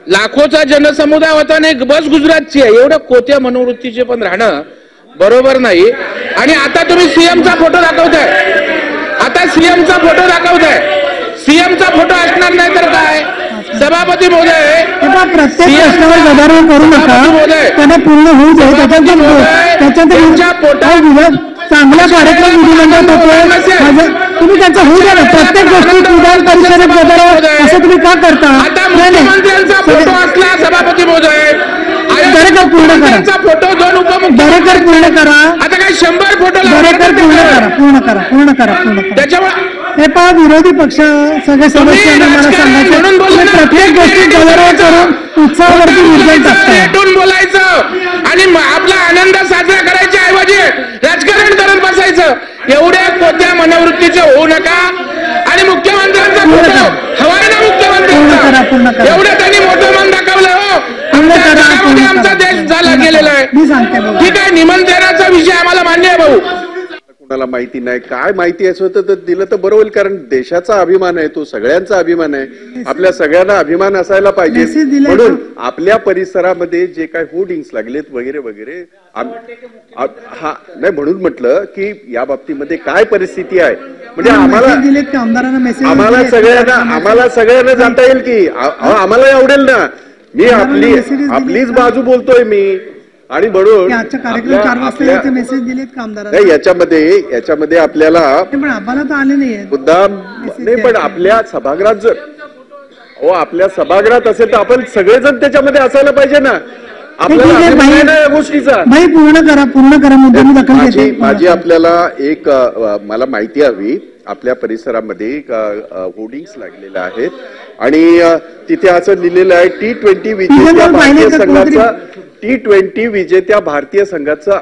लाखोचा जनसमुदाय होता आणि एक बस गुजरातची आहे. एवढं कोत्या मनोवृत्तीचे पण राहणं बरोबर नाही. आणि आता तुम्ही सीएमचा फोटो दाखवताय, आता सीएमचा फोटो दाखवताय. सीएमचा फोटो असणार नाही तर काय? सभापती महोदय, प्रत्येक प्रश्नावर गदारोळ करू नका, त्यांना पूर्ण होऊ दे. त्याच्या पोटात चांगला कार्यक्रम विधिमंडळ होतोय, तुम्ही त्यांचा होऊ द्या ना. प्रत्येक गोष्टीत विधान परिषदेत गदारोळ असं तुम्ही का करता? आता मुख्यमंत्र्यांचा फोटो असला सभापती महोदय, दरेकर पूर्ण करा. फोटो दोन दरेकर पूर्ण करा. आता काय 100 फोटो दरेकर पूर्ण करा. त्याच्यामुळे हे पहा, विरोधी पक्ष सगळे सदस्यांना मला सांगायचं, प्रत्येक गोष्टीत गदारोळ करून उत्साहावरती निर्णय टाकतात. बोलायचं आणि आपला आनंद साजरा करायच्या ऐवजी राजकारण करत बसायचं. एवढ्या कोत्या मनोवृत्तीचे होऊ नका. आणि मुख्यमंत्र्यांचा फोटो हवाय ना मुख्यमंत्र्यांचा, एवढं त्यांनी मोठं मन दाखवलं. आमचा देश झाला गेलेला आहे. ठीक आहे, निमंत्रणाचा विषय आम्हाला मान्य आहे भाऊ. कोणाला माहिती नाही, काय माहिती असं होतं तर दिलं तर बरं होईल, कारण देशाचा अभिमान आहे, तो सगळ्यांचा अभिमान आहे. आपल्या सगळ्यांना अभिमान असायला पाहिजे. म्हणून आपल्या परिसरामध्ये जे काय होर्डिंग्स लागलेत वगैरे वगैरे, हा नाही म्हणून म्हटलं की या बाबतीमध्ये काय परिस्थिती आहे, म्हणजे आम्हाला सगळ्यांना जाता येईल की आम्हाला आवडेल ना. मी आपलीच बाजू बोलतोय मी. आणि म्हणून याच्यामध्ये आपल्याला मुद्दाम नाही, पण आपल्या सभागृहात जर आपल्या सभागृहात असेल तर आपण सगळेजण त्याच्यामध्ये असायला पाहिजे ना. आपल्याला या गोष्टीचा पूर्ण करा. माझी आपल्याला एक मला माहिती हवी. आपल्या परिसरामध्ये होर्डिंग्स लागलेल्या आहेत आणि तिथे असं लिहिलेलं आहे T20 विजेत्या भारतीय संघाचा T20 विजेत्या भारतीय संघाचं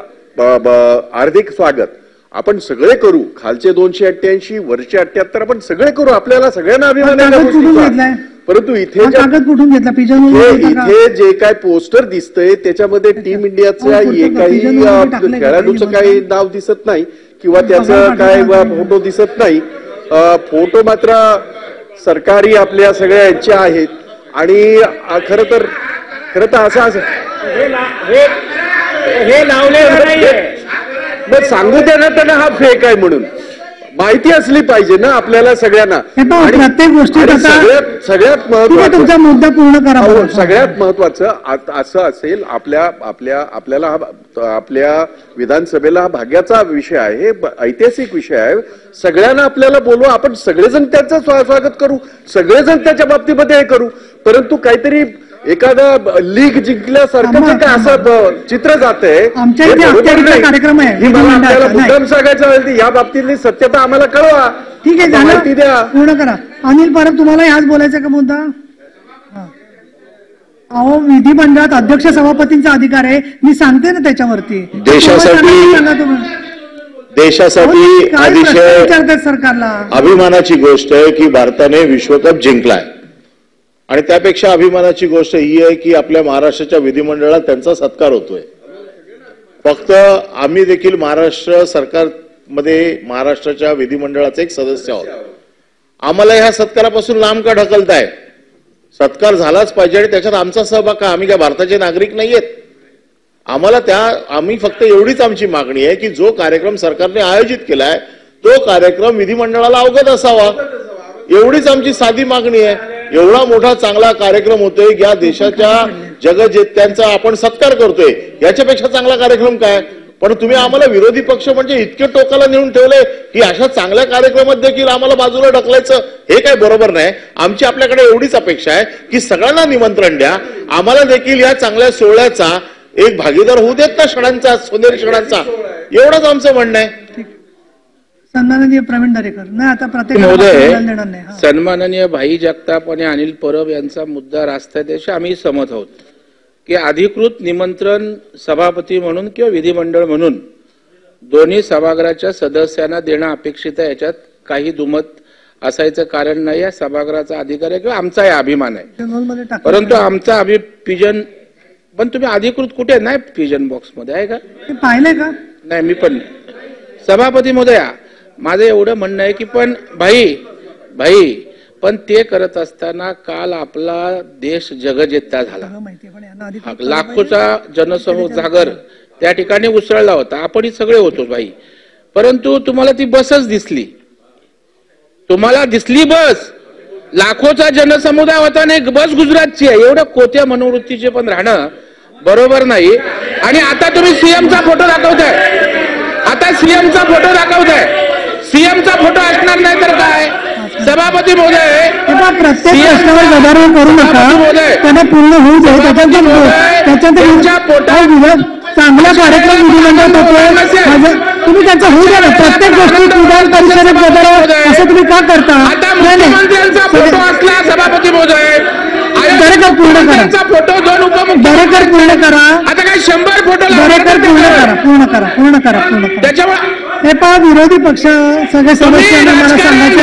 हार्दिक स्वागत. आपण सगळे करू, खालचे 288 वरचे 78 आपण सगळे करू. आपल्याला सगळ्यांना अभिमान आहे. परंतु इथे जे काय पोस्टर दिसतंय त्याच्यामध्ये टीम इंडियाच्या काही खेळाडूचं काही नाव दिसत नाही किंवा त्याचं काय फोटो दिसत नाही. फोटो मात्र सरकारी आपल्या सगळ्या यांच्या आहेत. आणि खरं तर असं हे लावले मग सांगू द्या ना त्यांना हा फेक आहे म्हणून. माहिती असली पाहिजे ना आपल्याला सगळ्यांना. प्रत्येक गोष्टी सगळ्यात महत्वाचं मुद्दा पूर्ण करा. सगळ्यात महत्वाचं असं असेल, आपल्याला आपल्या विधानसभेला हा भाग्याचा विषय आहे, ऐतिहासिक विषय आहे. सगळ्यांना आपल्याला बोलवा, आपण सगळेजण त्याचं स्वागत करू, सगळेजण त्याच्या बाबतीमध्ये हे करू. परंतु काहीतरी एखादा लीग जिंकल्यासारखं काय असं चित्र जात आहे. कार्यक्रम आहे, मुद्दाम सांगायचं या बाबतीतली सत्यता आम्हाला कळवा. ठीक आहे, माहिती द्या, पूर्ण करा. अनिल परब, तुम्हाला ह्याच बोलायचं का मुद्दा? अहो, विधिमंडळात अध्यक्ष सभापतींचा अधिकार आहे, मी सांगते ना त्याच्यावरती. देशासाठी अतिशय सरकारला अभिमानाची गोष्ट आहे की भारताने विश्वकप जिंकलाय. आणि त्यापेक्षा अभिमानाची गोष्ट ही आहे की आपल्या महाराष्ट्राच्या विधिमंडळात त्यांचा सत्कार होतोय. फक्त आम्ही देखील महाराष्ट्र सरकारमध्ये महाराष्ट्राच्या विधिमंडळाचे एक सदस्य आहोत. आम्हाला ह्या सत्कारापासून लांब का ढकलताय? सत्कार झालाच पाहिजे आणि त्याच्यात आमचा सहभाग का? आम्ही काय भारताचे नागरिक नाहीयेत? आम्ही फक्त एवढीच आमची मागणी आहे की जो कार्यक्रम सरकारने आयोजित केलाय तो कार्यक्रम विधिमंडळाला अवगत असावा, एवढीच आमची साधी मागणी आहे. एवढा मोठा चांगला कार्यक्रम होतोय, या देशाच्या जगजेत्यांचा आपण सत्कार करतोय, याच्यापेक्षा चांगला कार्यक्रम काय? पण तुम्ही आम्हाला विरोधी पक्ष म्हणजे इतके टोकाला नेऊन ठेवलंय की अशा चांगल्या कार्यक्रमात देखील आम्हाला बाजूला ढकलायचं, हे काय बरोबर नाही. आमची आपल्याकडे एवढीच अपेक्षा आहे की सगळ्यांना निमंत्रण द्या, आम्हाला देखील या चांगल्या सोहळ्याचा एक भागीदार होऊ देत ना, क्षणांचा, सोनेरी क्षणांचा. एवढंच आमचं म्हणणं आहे. सन्माननीय प्रवीण दरेकर. नाही, आता प्रत्येक महोदय, सन्माननीय भाई जगताप आणि अनिल परब यांचा मुद्दा रास्त आहे, त्याशी आम्ही सहमत आहोत की अधिकृत निमंत्रण सभापती म्हणून किंवा विधिमंडळ म्हणून दोन्ही सभागृहाच्या सदस्यांना देणं अपेक्षित आहे. याच्यात काही दुमत असायचं कारण नाही. या सभागृहाचा अधिकार आहे किंवा आमचाही अभिमान आहे. परंतु आमचा पिजन पण तुम्ही अधिकृत कुठे नाही, पिजन बॉक्स मध्ये आहे का? पाहिलंय का? नाही, मी पण सभापती महोदया, माझं एवढं म्हणणं आहे की पण भाई पण ते करत असताना काल आपला देश जगजेता झाला. माहिती पण यांना आधी लाखोचा जनसमूह जागर त्या ठिकाणी उसळला होता. आपणही सगळे होतो बाई, परंतु तुम्हाला ती बसच दिसली. तुम्हाला दिसली बस, लाखोचा जनसमुदाय होता आणि एक बस गुजरातची आहे. एवढं कोत्या मनोवृत्तीचे पण राहणं बरोबर नाही. आणि आता तुम्ही सीएमचा फोटो दाखवताय, आता सीएमचा फोटो दाखवताय. सीएमचा फोटो असणार नाही तर काय? सभापती महोदय, प्रत्येक प्रश्नावर गदारोळ करू नका, त्यांना पूर्ण होऊ दे. त्याच्यात चांगला कार्यक्रम विधिमंडळात होतोय, तुम्ही त्यांचा होऊ द्या ना. प्रत्येक गोष्टीत विधान परिषदेत गदारोळ असं तुम्ही का करता? मुख्यमंत्र्यांचा फोटो असला सभापती महोदय, दरेकर पूर्ण करा. फोटो दोन उपमुख्यमंत्री दरेकर पूर्ण करा. आता काय 100 फोटो दरेकर पूर्ण करा. त्याच्यामुळे हे पहा, विरोधी पक्ष सगळे सदस्यांना मला सांगायचं,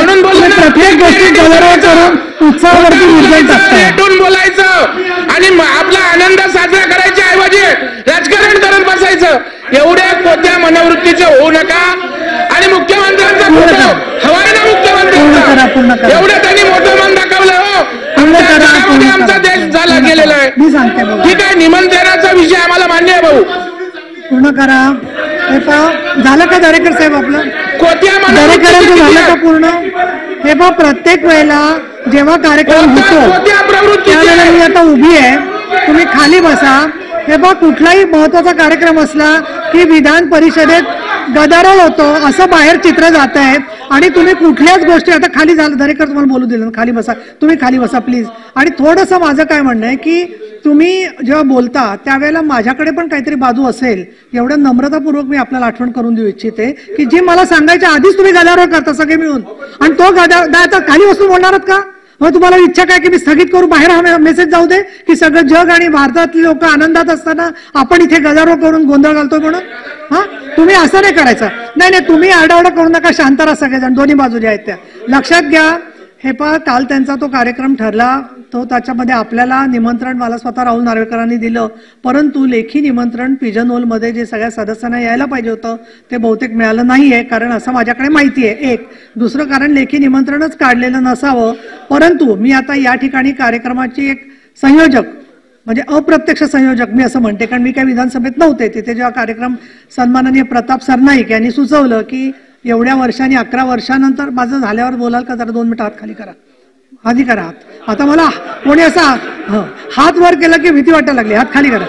प्रत्येक गोष्टीत गदारोळ करून उत्साहावरती निर्णय टाकतात. बोलायचं आणि आपला आनंद साजरा करायच्या ऐवजी राजकारण करत बसायचं. एवढ्या कोत्या मनोवृत्तीचे होऊ नका. आणि मुख्यमंत्र्यांचा फोटो हवाय ना मुख्यमंत्र्यांचा, एवढं त्यांनी मोठं मन दाखवलं. हो, आमचा देश झाला गेलेला आहे. मी सांगते ठीक आहे, निमंत्रणाचा विषय आम्हाला मान्य आहे भाऊ. पूर्ण करा. हे पहा, झालं का दरेकर साहेब आपलं? कोत्या दरेकरांचं झालं का पूर्ण? हे पहा, प्रत्येक वेळेला जेव्हा कार्यक्रम होतो त्यावेळेला मी आता उभी आहे, तुम्ही खाली बसा. हे पहा, कुठलाही महत्वाचा कार्यक्रम असला की विधान परिषदेत गदारोळ होतो असं बाहेर चित्र जात आहे. आणि तुम्ही कुठल्याच गोष्टी, आता खाली झालं, दरेकर तुम्हाला बोलू दिलं, खाली बसा. तुम्ही खाली बसा प्लीज. आणि थोडंसं माझं काय म्हणणं आहे की तुम्ही जेव्हा बोलता त्यावेळेला माझ्याकडे पण काहीतरी बाजू असेल, एवढं नम्रतापूर्वक मी आपल्याला आठवण करून देऊ इच्छिते की जी मला सांगायच्या आधीच तुम्ही गदारोळ करता सगळे मिळून. आणि तो आता खाली बसून बोलणार आहात का? मग तुम्हाला इच्छा काय की मी स्थगित करू, बाहेर हा मेसेज जाऊ दे की सगळं जग आणि भारतातली लोक आनंदात असताना आपण इथे गदारोळ करून गोंधळ घालतोय म्हणून? हा, तुम्ही असं नाही करायचं. नाही, तुम्ही आरडाओरडा करू नका, शांत राहा सगळेजण, दोन्ही बाजू ज्या आहेत त्या लक्षात घ्या. हे पहा, काल त्यांचा तो कार्यक्रम ठरला, तो त्याच्यामध्ये आपल्याला निमंत्रण मला स्वतः राहुल नार्वेकरांनी दिलं, परंतु लेखी निमंत्रण पिजन होलमध्ये जे सगळ्या सदस्यांना यायला पाहिजे होतं ते बहुतेक मिळालं नाहीये, कारण असं माझ्याकडे माहिती आहे. एक दुसरं कारण लेखी निमंत्रणच काढलेलं नसावं. परंतु मी आता या ठिकाणी कार्यक्रमाची एक संयोजक म्हणजे अप्रत्यक्ष संयोजक मी असं म्हणते, कारण मी काही विधानसभेत नव्हते. तिथे जेव्हा कार्यक्रम सन्माननीय प्रताप सरनाईक यांनी सुचवलं की एवढ्या वर्षांनी 11 वर्षानंतर माझं झाल्यावर बोलाल का, जरा 2 मिनिटं हात खाली करा, आधी करा हात. आता मला कोणी असा हात वर केला की भीती वाटायला लागली, हात खाली करा.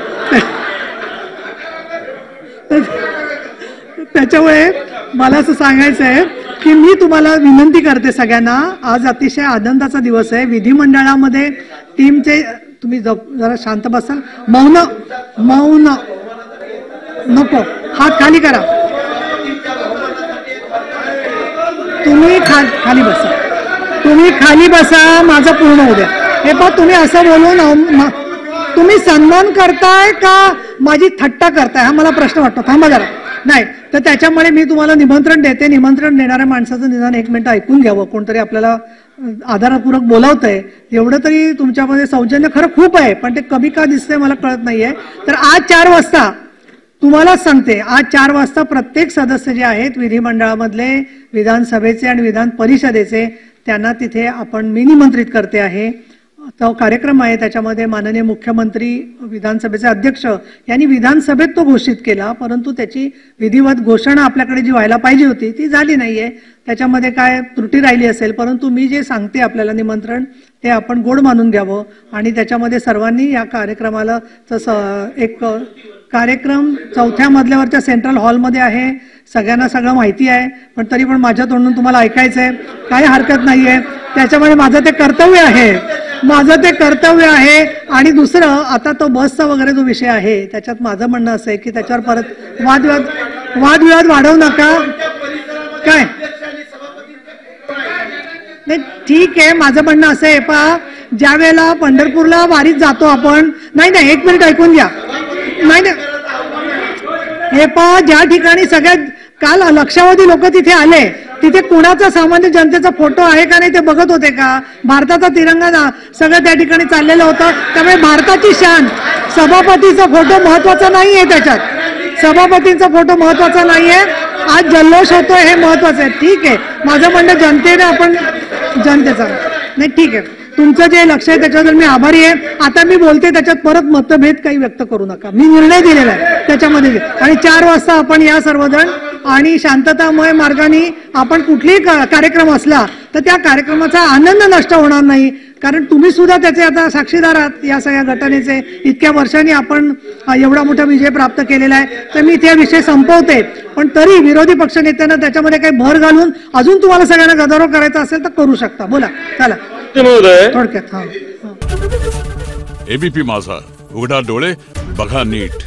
त्याच्यामुळे मला असं सांगायचं आहे की मी तुम्हाला विनंती करते सगळ्यांना, आज अतिशय आनंदाचा दिवस आहे. विधिमंडळामध्ये टीमचे, तुम्ही जरा शांत बसाल, मौन नको, हात खाली करा. तुम्ही खाली बसा, तुम्ही खाली बसा, माझं पूर्ण होऊ द्या. हे पण तुम्ही असं बोलून तुम्ही सन्मान करताय का माझी थट्टा करताय हा मला प्रश्न वाटतो. थांबा जरा. नाही तर त्याच्यामुळे मी तुम्हाला निमंत्रण देते. निमंत्रण देणाऱ्या माणसाचं निदान 1 मिनिट ऐकून घ्यावं, कोणतरी आपल्याला आधारपूर्वक बोलावतंय, एवढं तरी तुमच्यामध्ये सौजन्य खरं खूप आहे, पण ते कमी का दिसतंय मला कळत नाहीये. तर आज 4 वाजता तुम्हालाच सांगते, आज 4 वाजता प्रत्येक सदस्य जे आहेत विधिमंडळामधले, विधानसभेचे आणि विधान परिषदेचे, त्यांना तिथे आपण मी निमंत्रित करते आहे. तो कार्यक्रम आहे, त्याच्यामध्ये माननीय मुख्यमंत्री, विधानसभेचे अध्यक्ष यांनी विधानसभेत तो घोषित केला, परंतु त्याची विधिवत घोषणा आपल्याकडे जी व्हायला पाहिजे होती ती झाली नाहीये. त्याच्यामध्ये काय त्रुटी राहिली असेल, परंतु मी जे सांगते आपल्याला निमंत्रण ते आपण गोड मानून घ्यावं. आणि त्याच्यामध्ये सर्वांनी या कार्यक्रमाला एक कार्यक्रम 4थ्या मजल्यावरच्या सेंट्रल हॉलमध्ये आहे, सगळ्यांना सगळं माहिती आहे, पण तरी पण माझ्या तोंडून तुम्हाला ऐकायचंय, काही हरकत नाहीये. त्याच्यामुळे माझं ते कर्तव्य आहे. आणि दुसरं, आता तो बसचा वगैरे जो विषय आहे त्याच्यात माझं म्हणणं असं आहे की त्याच्यावर परत वादविवाद वाढवू नका. काय नाही, ठीक आहे, माझं म्हणणं असं आहे, पहा ज्या वेळेला पंढरपूरला वारीत जातो आपण, नाही 1 मिनिट ऐकून घ्या. नाही हे पहा, ज्या ठिकाणी सगळ्यात काल लक्षावधी लोक तिथे आले, तिथे कुणाचा सामान्य जनतेचा फोटो आहे का नाही ते बघत होते का? भारताचा तिरंगा सगळं त्या ठिकाणी चाललेलं होतं. त्यामुळे भारताची शान, सभापतीचा फोटो महत्वाचा नाहीये, त्याच्यात सभापतींचा फोटो महत्वाचा नाहीये. आज जल्लोष होतोय हे महत्वाचं आहे. ठीक आहे, माझं म्हणणं जनतेने आपण जनतेचा नाही ठीक आहे, तुमचं जे लक्ष आहे त्याच्याबद्दल मी आभारी आहे. आता मी बोलते त्याच्यात परत मतभेद काही व्यक्त करू नका. मी निर्णय दिलेला आहे त्याच्यामध्ये, आणि 4 वाजता आपण या सर्वजण आणि शांततामय मार्गाने आपण कुठलीही कार्यक्रम असला तर त्या कार्यक्रमाचा आनंद नष्ट होणार नाही. कारण तुम्ही सुद्धा त्याचे आता साक्षीदार आहात या सगळ्या घटनेचे. इतक्या वर्षांनी आपण एवढा मोठा विजय प्राप्त केलेला आहे. तर मी ते विषय संपवते, पण तरी विरोधी पक्षनेत्यांना त्याच्यामध्ये काही भर घालून अजून तुम्हाला सगळ्यांना गदारोळ करायचा असेल तर करू शकता. बोला, चला थोडक्यात. एबीपी माझा, उघडा डोळे बघा नीट.